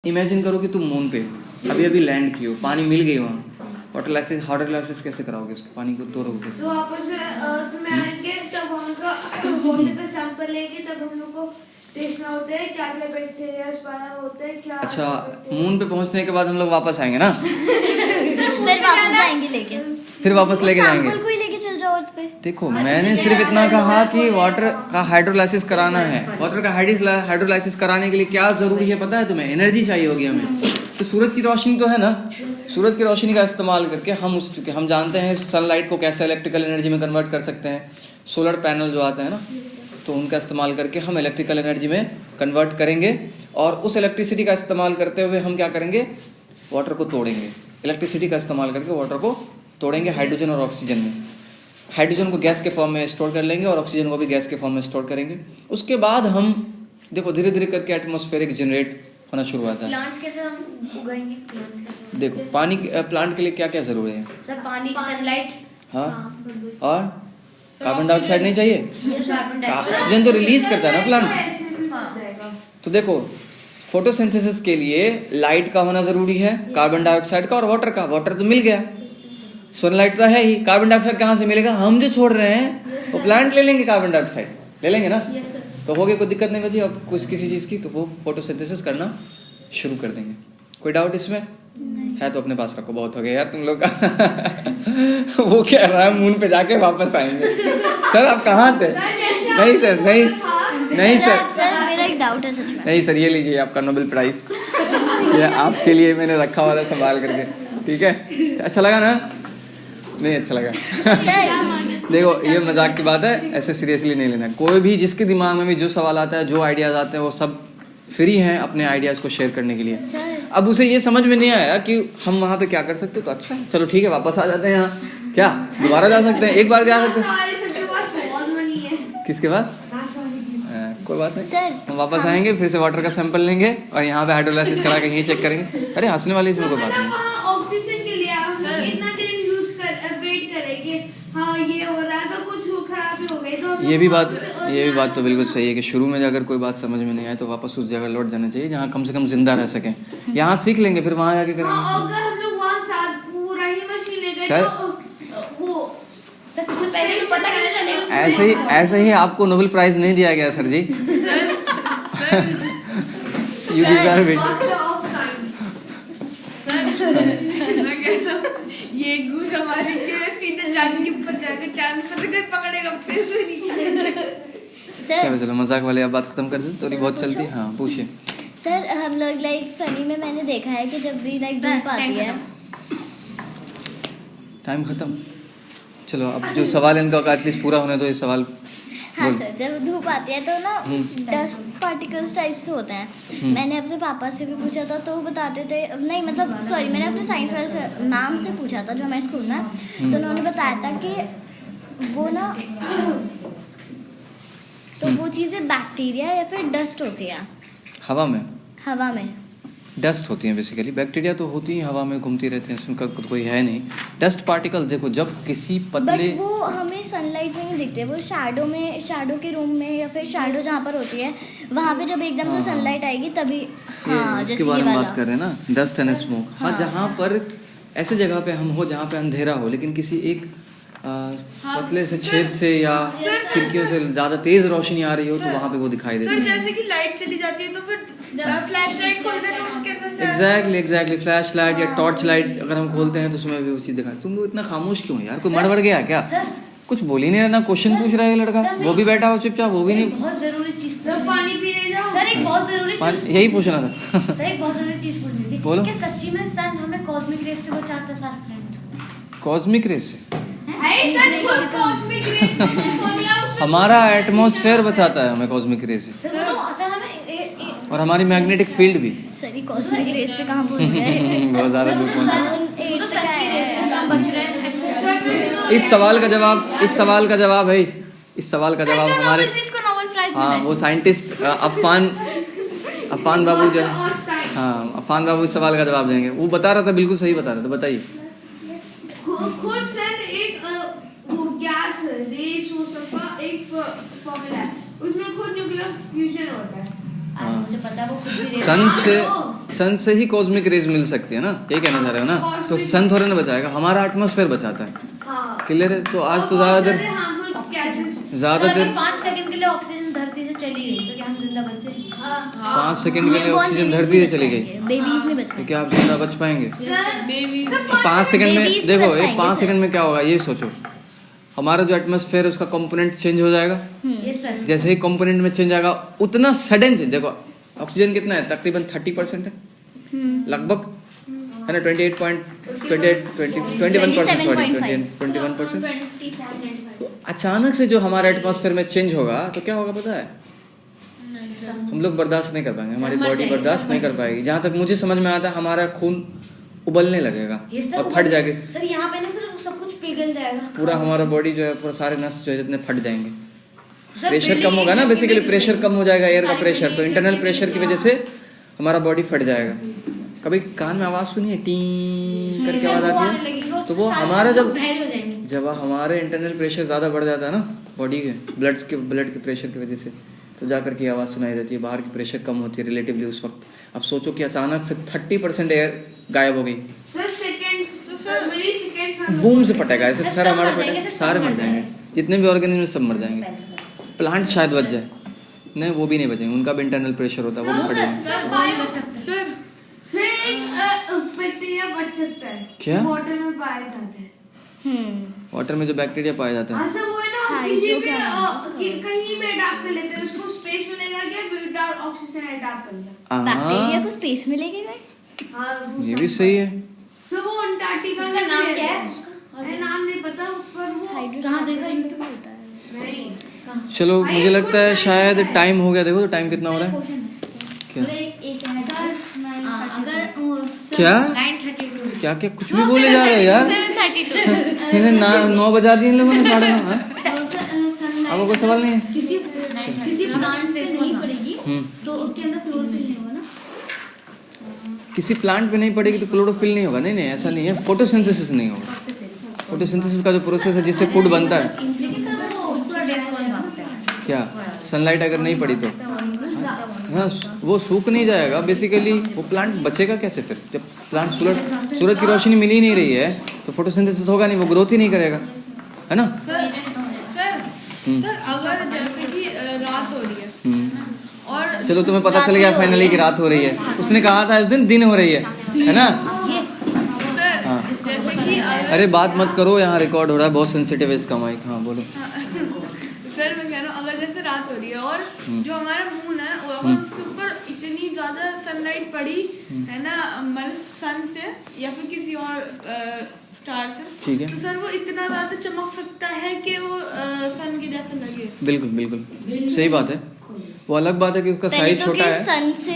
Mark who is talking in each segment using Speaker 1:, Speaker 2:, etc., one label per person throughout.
Speaker 1: Imagine करो कि तुम मून पे अभी अभी लैंड की हो, पानी मिल गई वहाँ, वाटर ग्लासेस कैसे कराओगे उसको, पानी को तोड़ोगे कैसे?
Speaker 2: तो आप उसे में आएंगे तब हमका वाटर का सैंपल लेंगे, तब हम लोग को देखना होता है क्या क्या बैक्टीरिया पाया होता है क्या।
Speaker 1: अच्छा, मून पे पहुँचने के बाद हम लोग वापस आएंगे ना?
Speaker 3: फिर वापस जाएंगे लेके,
Speaker 1: फिर वापस लेके जाएंगे।
Speaker 3: कोई लेके चल जाओ अर्थ पे।
Speaker 1: देखो मैंने सिर्फ इतना कहा कि वाटर का हाइड्रोलाइसिस कराना है। वाटर का हाइड्रोलाइसिस कराने के लिए क्या जरूरी है पता है तुम्हें? एनर्जी चाहिए होगी हमें। तो सूरज की रोशनी तो है ना, सूरज की रोशनी का इस्तेमाल करके हम जानते हैं सनलाइट को कैसे इलेक्ट्रिकल एनर्जी में कन्वर्ट कर सकते हैं। सोलर पैनल जो आते हैं ना, तो उनका इस्तेमाल करके हम इलेक्ट्रिकल एनर्जी में कन्वर्ट करेंगे, और उस इलेक्ट्रिसिटी का इस्तेमाल करते हुए हम क्या करेंगे? वाटर को तोड़ेंगे। इलेक्ट्रिसिटी का इस्तेमाल करके वाटर को तोड़ेंगे हाइड्रोजन और ऑक्सीजन में। हाइड्रोजन को गैस के फॉर्म में स्टोर कर लेंगे और ऑक्सीजन को भी गैस के फॉर्म में स्टोर करेंगे। उसके बाद हम देखो धीरे धीरे करके एटमॉस्फेरिक जनरेट होना शुरू होता है।
Speaker 2: प्लांट्स कैसे हम उगाएंगे? प्लांट्स कैसे?
Speaker 1: देखो पानी, प्लांट के लिए क्या क्या जरूरी है?
Speaker 2: सर पानी, सनलाइट,
Speaker 1: हाँ, और कार्बन डाइऑक्साइड नहीं चाहिए? ऑक्सीजन तो रिलीज करता है ना प्लांट। तो देखो फोटोसिंथेसिस के लिए लाइट का होना जरूरी है, कार्बन डाइऑक्साइड का और वाटर का। वाटर तो मिल गया, सनलाइट तो है ही, कार्बन डाइऑक्साइड कहाँ से मिलेगा? हम जो छोड़ रहे हैं वो प्लांट ले लेंगे, कार्बन डाइऑक्साइड ले लेंगे ना। तो हो गया, कोई दिक्कत नहीं बची अब कुछ किसी चीज की, तो वो फोटोसिंथेसिस करना शुरू कर देंगे। कोई डाउट इसमें है तो अपने पास रखो, बहुत हो गया यार तुम लोग का। वो कह रहा है मून पे जाके वापस आएंगे। सर आप कहाँ थे? नहीं सर, नहीं
Speaker 3: सर मेरा एक डाउट है सच में।
Speaker 1: नहीं सर, ये लीजिए आपका नोबेल प्राइज, ये आपके लिए मैंने रखा हुआ था संभाल करके, ठीक है? अच्छा लगा ना? नहीं अच्छा लगा? देखो ये मजाक की बात है, ऐसे सीरियसली नहीं लेना। कोई भी जिसके दिमाग में भी जो सवाल आता है, जो आइडियाज आते हैं, वो सब फ्री हैं अपने आइडियाज को शेयर करने के लिए। अब उसे ये समझ में नहीं आया कि हम वहाँ पे क्या कर सकते, तो अच्छा चलो ठीक है, वापस आ जाते हैं यहाँ। क्या दोबारा जा सकते हैं? एक बार जा सकते हैं। किसके पास? कोई बात नहीं सर, हम वापस आएंगे, फिर से वाटर का सैंपल लेंगे और यहाँ पे हाइड्रोलाइसिस करा के यहीं चेक करेंगे। अरे हंसने वाली इसमें कोई बात नहीं।
Speaker 2: ऑक्सीजन के लिए हम इतना देर यूज कर वेट करेंगे, हाँ ये हो रहा है तो कुछ खराबी हो गई तो
Speaker 1: ये भी बात तो बिल्कुल सही है कि शुरू में अगर कोई बात समझ में नहीं आए तो वापस उस जगह लौट जाना चाहिए जहाँ कम से कम जिंदा रह सकें। यहाँ सीख लेंगे, फिर वहाँ जाके करेंगे।
Speaker 2: अगर हम लोग वहाँ साथ पूरा ही मशीन ले गए तो वो
Speaker 1: ऐसे ही आपको नोबेल प्राइज नहीं दिया गया sir ji. You deserve it.
Speaker 2: ये गुड़ हमारे सीधे चांद के ऊपर जाकर चांद पर पकड़ेगा।
Speaker 1: चलो चलो मजाक वाली आप बात खत्म कर दो, थोड़ी बहुत चलती है। हाँ पूछिए
Speaker 3: सर। हम लोग लाइक सनी में मैंने देखा है कि जब भी लाइक धूप आती है।
Speaker 1: टाइम खत्म। चलो अब जो सवाल है इनका एटलीस्ट पूरा होने दो ये सवाल।
Speaker 3: हाँ सर, जब धूप आती है तो ना डस्ट पार्टिकल्स टाइप से होते हैं। मैंने अपने पापा से भी पूछा था तो वो बताते थे, नहीं मतलब सॉरी, मैंने अपने साइंस वाले से मैम से पूछा था जो हमारे स्कूल में, तो उन्होंने बताया था कि वो ना तो वो चीज़ें बैक्टीरिया या फिर डस्ट होती है
Speaker 1: हवा में डस्ट होती हैं बेसिकली। बैक्टीरिया तो होती हैं हवा में, घूमती रहते हैं, उनका कोई है नहीं। डस्ट पार्टिकल देखो जब किसी पतले,
Speaker 3: बट वो हमें सनलाइट में नहीं दिखते, वो शैडो के रूम में या फिर शैडो जहाँ पर होती है वहाँ पे जब एकदम से सनलाइट आएगी तभी। हाँ जैसे ये वाला
Speaker 1: बात कर रहे हैं ना, डस्ट एंड स्मोक। हाँ जहाँ पर ऐसे जगह पे हम हो जहाँ पे अंधेरा हो, लेकिन किसी एक पतले से छेद से या खिड़कियों से ज्यादा तेज रोशनी आ रही हो तो वहाँ पे वो दिखाई देती है।
Speaker 2: जैसे कि लाइट चली जाती है तो फिर फ्लैश लाइट खोलते हैं तो उसके अंदर से
Speaker 1: एग्जैक्टली फ्लैश लाइट या टॉर्च लाइट अगर हम खोलते हैं तो उसमें भी उसी दिखाई। तुम लोग इतना खामोश क्यों यार? कोई मर गया क्या? कुछ बोल ही नहीं रहा ना, क्वेश्चन पूछ रहा है लड़का, वो भी बैठा हो चुपचाप, वो भी नहीं।
Speaker 2: बहुत जरूरी चीज सर, पानी पीने जाओ सर। एक बहुत जरूरी चीज
Speaker 1: यही पूछना था
Speaker 2: सर, एक बहुत जरूरी चीज पूछनी थी।
Speaker 1: बोलो।
Speaker 2: कि सच्ची में सन हमें कॉस्मिक रेस से बचाता है सारे प्लैनेट?
Speaker 1: कॉस्मिक रेस से?
Speaker 2: कॉस्मिक रेस फॉर्मूला
Speaker 1: हमारा एटमॉस्फेयर बचाता है हमें कॉस्मिक रेस से, और हमारी मैग्नेटिक फील्ड भी।
Speaker 3: सर ये कॉस्मिक रेस पे कहाँ पहुँच गए?
Speaker 1: बहुत ज्यादा दूर पहुंचे।
Speaker 2: बच
Speaker 1: इस सवाल का जवाब है, इस सवाल का जवाब हमारे, हाँ वो साइंटिस्ट अफान बाबू जो, हाँ अफान बाबू इस सवाल का जवाब देंगे। वो बता रहा था, बिल्कुल सही बता रहा था। बताइए।
Speaker 2: खुद सर एक वो गैस रेस हो सकता एक फॉर्मूला है, उसमें खुद न्यूक्लियर फ्यूजन होता है। मुझे पता है वो खुद भी
Speaker 1: सन से सन से ही कॉस्मिक रेज मिल सकती है ना, ये कहना चाह रहे हो ना। तो सन थोड़ा ना बचाएगा, हमारा एटमॉस्फेयर बचाता है।
Speaker 2: हाँ।
Speaker 1: क्लियर है। तो आज तो ज्यादा देर
Speaker 4: 5 सेकंड के लिए ऑक्सीजन धरती से चली गई तो क्या हम जिंदा बचे?
Speaker 1: 5 सेकंड के लिए ऑक्सीजन धरती से चली गई
Speaker 3: बेबीज नहीं बच
Speaker 1: तो
Speaker 3: पाएंगे।
Speaker 1: क्या आप जिंदा बच पाएंगे?
Speaker 4: बेबी
Speaker 1: 5 सेकंड में
Speaker 3: Babies
Speaker 1: देखो,
Speaker 3: बच
Speaker 1: ये
Speaker 3: पाएंगे
Speaker 1: 5
Speaker 3: सर।
Speaker 1: सेकंड में क्या होगा ये सोचो। हमारा जो एटमॉस्फेयर है उसका कंपोनेंट चेंज हो जाएगा।
Speaker 4: ये सर
Speaker 1: जैसे ही कंपोनेंट में चेंज आएगा उतना सडन चेंज। देखो ऑक्सीजन कितना है, तकरीबन 30% है लगभग, है ना। 21% तो अचानक से जो हमारा एटमॉस्फेयर में चेंज होगा तो क्या होगा पता है? हम लोग बर्दाश्त नहीं कर पाएंगे, हमारी
Speaker 4: मर
Speaker 1: बॉडी
Speaker 4: जाएंगे,
Speaker 1: बर्दाश्त
Speaker 4: सब
Speaker 1: नहीं
Speaker 4: मर
Speaker 1: कर पाएगी। जहां तक मुझे समझ में आता है हमारा खून उबलने लगेगा
Speaker 4: ये सर
Speaker 1: और फट जाएगा
Speaker 4: सर यहाँ पे ना सर सब कुछ पिघल जाएगा
Speaker 1: पूरा। हमारा बॉडी जो है पूरा सारे नस जो है जितने फट जाएंगे।
Speaker 4: सर,
Speaker 1: प्रेशर
Speaker 4: बिल्डिंग
Speaker 1: कम होगा ना,
Speaker 4: एक
Speaker 1: बेसिकली
Speaker 4: झटके में
Speaker 1: प्रेशर
Speaker 4: गिर
Speaker 1: कम हो जाएगा, एयर का
Speaker 4: सारी
Speaker 1: प्रेशर। तो
Speaker 4: बिल्डिंग एक
Speaker 1: इंटरनल
Speaker 4: झटके
Speaker 1: प्रेशर
Speaker 4: में
Speaker 1: की
Speaker 4: गिर
Speaker 1: वजह से हमारा बॉडी फट जाएगा। कभी कान में आवाज सुनी है टी करके आवाज आती है, तो वो हमारा जब हमारे इंटरनल प्रेशर ज्यादा बढ़ जाता है ना बॉडी के ब्लड के प्रेशर की वजह से, तो जाकर के आवाज सुनाई देती है। बाहर की प्रेशर कम होती है रिलेटिवली उस वक्त। अब सोचो कि अचानक से 30% एयर गायब हो गई, बूम से फटेगा ऐसे, सर हमारे फटेगा, सारे मर जाएंगे, जितने भी ऑर्गेनिज्म सब मर जाएंगे। प्लांट शायद बच जाए, नहीं वो भी नहीं बचेंगे, उनका भी इंटरनल प्रेशर होता है, वो भी फट जाएंगे।
Speaker 2: बैक्टीरिया बच सकता है
Speaker 1: क्या?
Speaker 2: वाटर में पाए जाते हैं।
Speaker 1: वाटर में जो बैक्टीरिया पाए जाते हैं,
Speaker 2: अच्छा वो है ना,
Speaker 3: हाँ,
Speaker 2: किसी
Speaker 3: जो
Speaker 2: भी
Speaker 3: क्या
Speaker 2: कहीं में अडैप्ट कर लेते हैं, उसको स्पेस मिलेगा क्या, विदाउट ऑक्सीजन अडैप्ट कर लिया।
Speaker 3: बैक्टीरिया को स्पेस में लेके गए।
Speaker 2: हाँ
Speaker 1: ये भी सही है।
Speaker 2: सर वो अंटार्कटिका
Speaker 4: उसका
Speaker 2: में
Speaker 4: नाम
Speaker 2: है।
Speaker 4: क्या है उसका?
Speaker 2: अरे नाम नहीं पता, पर वो
Speaker 4: कहाँ देखा यूट्यूब
Speaker 3: होता है।
Speaker 2: नहीं।
Speaker 1: चलो मुझे लगता है शायद टाइम हो गया। देखो तो टाइम कितना हो रहा है क्या? क्या
Speaker 4: 9:32
Speaker 1: क्या क्या कुछ भी बोले जा रहे हो यार।
Speaker 4: 7:32
Speaker 1: इन्हें 9 बजा दिए इन लोगों ने, 9:30। आपको कोई सवाल नहीं है?
Speaker 3: किसी प्लांट पे नहीं पड़ेगी तो उसके अंदर क्लोरोफिल नहीं होगा ना।
Speaker 1: किसी प्लांट पे नहीं पड़ेगी तो क्लोरोफिल नहीं होगा। नहीं नहीं ऐसा नहीं है, फोटोसिंथेसिस नहीं होगा। फोटोसिंथेसिस का जो प्रोसेस है जिससे फूड बनता है,
Speaker 3: लेकिन सर वो उसका टेस्ट कौन भागता है?
Speaker 1: क्या सनलाइट अगर नहीं पड़ी तो हाँ वो सूख नहीं जाएगा बेसिकली। वो प्लांट बचेगा कैसे फिर? जब प्लांट सूरज की रोशनी मिल ही नहीं रही है तो फोटोसिंथेसिस होगा नहीं, वो ग्रोथ ही नहीं करेगा, है ना।
Speaker 5: सर अगर जैसे कि रात हो रही है और
Speaker 1: चलो तुम्हें पता चल गया फाइनली कि रात हो रही है। उसने कहा था उस दिन हो रही है ना।
Speaker 5: सर
Speaker 1: हाँ
Speaker 5: जैसे कि
Speaker 1: अरे बात मत करो, यहाँ रिकॉर्ड हो रहा है, बहुत सेंसिटिव है इसका माइक। हाँ बोलो।
Speaker 5: सर मैं कह रहा हूँ अगर जैसे रात हो रही है और जो हमारा मून है वो अगर उसके ऊपर इतनी ज्यादा सनलाइट पड़ी है ना, मतलब सन से या फिर किसी और स्टार से,
Speaker 1: ठीक है,
Speaker 5: तो सर वो इतना ज्यादा चमक सकता है कि वो सन के जैसा लगे।
Speaker 1: बिल्कुल बिल्कुल सही बात है। वो अलग बात है कि उसका
Speaker 3: पहले
Speaker 1: साइज
Speaker 3: तो
Speaker 1: छोटा
Speaker 3: कि
Speaker 1: है।
Speaker 3: सन से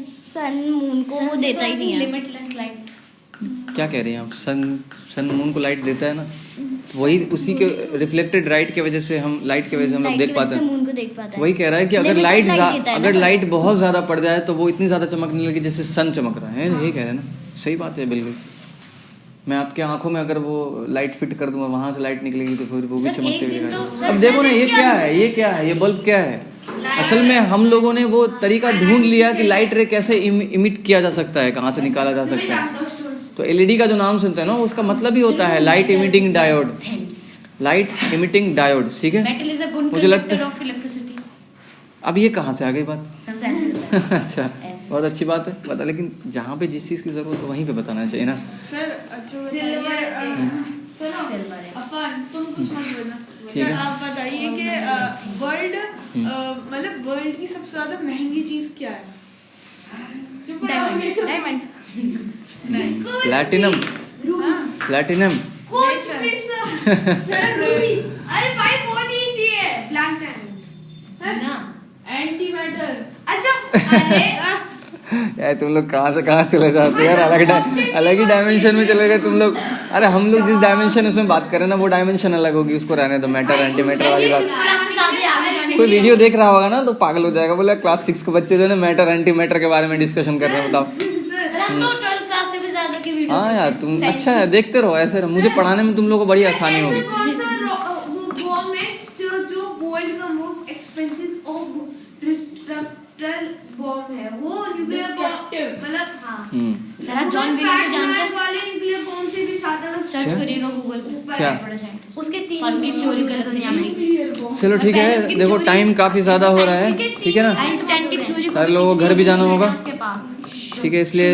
Speaker 3: सन मून को वो देता ही नहीं है।
Speaker 4: लिमिटलेस लाइट
Speaker 1: क्या कह रही हैं आप? सन मून को लाइट देता है ना, तो वही उसी के रिफ्लेक्टेड लाइट की वजह से हम लाइट की वजह से हम लोग देख पाते हैं।
Speaker 3: मून को देख पाते हैं।
Speaker 1: वही कह रहा है कि अगर
Speaker 3: Limited light देता है ना
Speaker 1: अगर
Speaker 3: पर।
Speaker 1: लाइट बहुत ज्यादा पड़ जाए तो वो इतनी ज्यादा चमकने लगी जैसे सन चमक रहा है। यही कह रहे हैं ना, सही बात है बिल्कुल। मैं आपके आंखों में अगर वो लाइट फिट कर दूंगा, वहां से लाइट निकलेगी तो फिर वो भी
Speaker 4: सर,
Speaker 1: चमकते
Speaker 4: एक दिन
Speaker 1: हुए
Speaker 4: तो-
Speaker 1: दिखाई। अब देखो ना ये क्या है, ये क्या है, ये बल्ब क्या है? असल में हम लोगों ने वो तरीका ढूंढ लिया कि लाइट रे कैसे इमिट किया जा सकता है, कहाँ से निकाला जा सकता है। तो एलईडी का जो नाम सुनते हैं ना, उसका मतलब ही होता है light emitting diode. Light emitting diode, ठीक है।
Speaker 4: मेटल इज अ गुड
Speaker 1: मुझे लगता
Speaker 4: कंडक्टर
Speaker 1: है
Speaker 4: ऑफ इलेक्ट्रिसिटी।
Speaker 1: अब ये कहाँ से आ गई बात?
Speaker 4: समझा
Speaker 1: अच्छा बहुत अच्छी बात है, बता। लेकिन जहाँ पे जिस चीज की जरूरत है वहीं पे बताना चाहिए ना।
Speaker 5: सर अच्छा
Speaker 2: सिल्वर
Speaker 5: सुनो
Speaker 4: सिल्वर है।
Speaker 5: अपन तुम कुछ मत बोलना।
Speaker 1: ठीक है।
Speaker 5: आप बताइए कि वर्ल्ड मतलब वर्ल्ड की सबसे ज्यादा महंगी चीज क्या है?
Speaker 4: डायमंड डायमंड
Speaker 5: नहीं
Speaker 1: प्लैटिनम,
Speaker 5: हाँ,
Speaker 1: प्लैटिनम।
Speaker 2: कुछ भी सर रूबी। अरे भाई बहुत इजी है, ब्लैक डायमंड
Speaker 5: है
Speaker 4: ना
Speaker 5: एंटी मैटर।
Speaker 2: अच्छा अरे
Speaker 1: यार तुम लोग कहाँ से कहाँ चले जाते हो यार, अलग ही डायमेंशन में चले गए तुम लोग। अरे हम लोग जिस डायमेंशन उसमें बात करें ना, वो डायमेंशन अलग होगी, उसको रहने दो। मैटर एंटी मैटर वाली बात कोई वीडियो देख रहा होगा ना तो पागल हो जाएगा, बोले क्लास 6 के बच्चे जो है मैटर एंटी मैटर के बारे में डिस्कशन कर रहे हैं। बताओ।
Speaker 4: हम तो 12th क्लास से भी ज्यादा की वीडियो
Speaker 1: हाँ यार तुम अच्छा है, देखते रहो ऐसे रहो। मुझे पढ़ाने में तुम लोगों को बड़ी आसानी होगी।
Speaker 2: ऐसे कौन सा वो बॉम्ब है जो वर्ल्ड का मोस्ट एक्सपेंसिव और डिस्ट्रक्टर बॉम्ब है? वो न्यूक्लियर बॉम्ब।
Speaker 4: सर आप जॉन विलियम को जानते हैं?
Speaker 2: वाले निकले कौन से भी साधन
Speaker 4: सर्च
Speaker 1: क्या?
Speaker 4: करिएगा गूगल पे,
Speaker 1: क्या?
Speaker 4: बड़ा साइंटिस्ट
Speaker 2: उसके तीन
Speaker 4: और उनकी थ्योरी गलत नहीं आएगी।
Speaker 1: चलो ठीक है, देखो टाइम काफी ज्यादा हो रहा है, ठीक है ना,
Speaker 4: आइंस्टाइन की थ्योरी को
Speaker 1: सारे लोगों को घर भी जाना होगा,
Speaker 4: उसके पास।
Speaker 1: ठीक है, इसलिए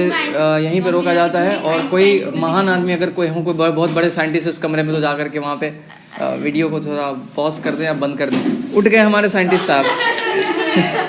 Speaker 1: यहीं पे रोका जाता है। और कोई महान आदमी अगर कोई हो, कोई बहुत बड़े साइंटिस्ट इस कमरे में, तो जाकर के वहाँ पे वीडियो को थोड़ा पॉज कर दें या बंद कर दें। उठ गए हमारे साइंटिस्ट साहब।